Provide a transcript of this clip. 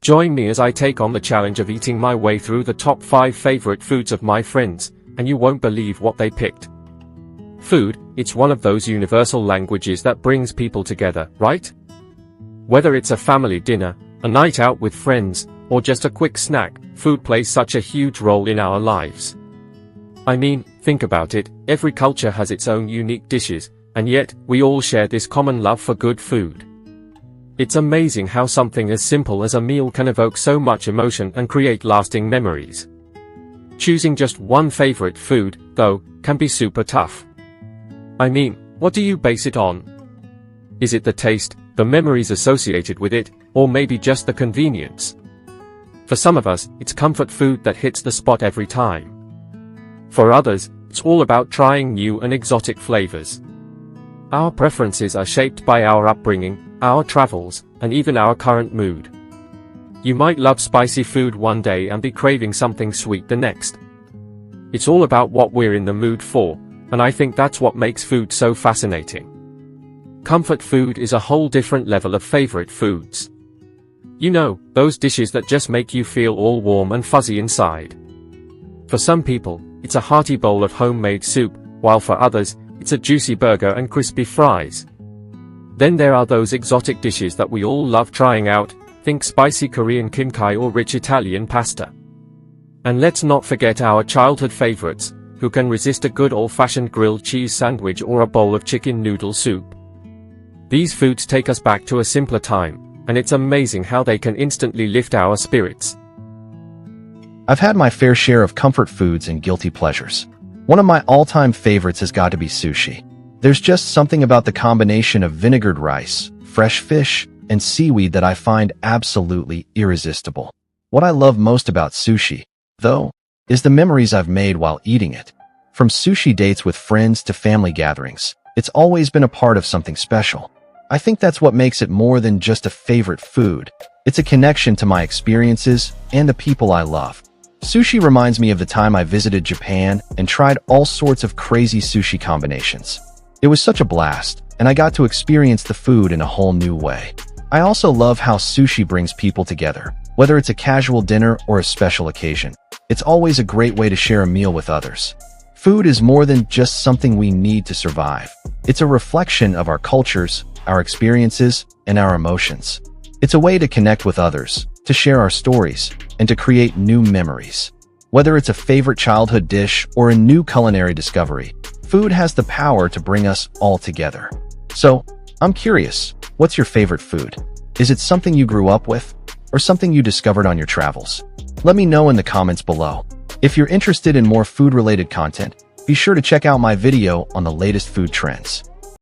Join me as I take on the challenge of eating my way through the top 5 favorite foods of my friends, and you won't believe what they picked. Food, it's one of those universal languages that brings people together, right? Whether it's a family dinner, a night out with friends, or just a quick snack, food plays such a huge role in our lives. I mean, think about it, every culture has its own unique dishes, and yet, we all share this common love for good food. It's amazing how something as simple as a meal can evoke so much emotion and create lasting memories. Choosing just one favorite food, though, can be super tough. I mean, what do you base it on? Is it the taste, the memories associated with it, or maybe just the convenience? For some of us, it's comfort food that hits the spot every time. For others, it's all about trying new and exotic flavors. Our preferences are shaped by our upbringing, our travels, and even our current mood. You might love spicy food one day and be craving something sweet the next. It's all about what we're in the mood for, and I think that's what makes food so fascinating. Comfort food is a whole different level of favorite foods. You know, those dishes that just make you feel all warm and fuzzy inside. For some people, it's a hearty bowl of homemade soup, while for others, it's a juicy burger and crispy fries. Then there are those exotic dishes that we all love trying out, think spicy Korean kimchi or rich Italian pasta. And let's not forget our childhood favorites, who can resist a good old-fashioned grilled cheese sandwich or a bowl of chicken noodle soup. These foods take us back to a simpler time, and it's amazing how they can instantly lift our spirits. I've had my fair share of comfort foods and guilty pleasures. One of my all-time favorites has got to be sushi. There's just something about the combination of vinegared rice, fresh fish, and seaweed that I find absolutely irresistible. What I love most about sushi, though, is the memories I've made while eating it. From sushi dates with friends to family gatherings, it's always been a part of something special. I think that's what makes it more than just a favorite food. It's a connection to my experiences and the people I love. Sushi reminds me of the time I visited Japan and tried all sorts of crazy sushi combinations. It was such a blast, and I got to experience the food in a whole new way. I also love how sushi brings people together, whether it's a casual dinner or a special occasion. It's always a great way to share a meal with others. Food is more than just something we need to survive. It's a reflection of our cultures, our experiences, and our emotions. It's a way to connect with others, to share our stories, and to create new memories. Whether it's a favorite childhood dish or a new culinary discovery, food has the power to bring us all together. So, I'm curious, what's your favorite food? Is it something you grew up with, or something you discovered on your travels? Let me know in the comments below. If you're interested in more food-related content, be sure to check out my video on the latest food trends.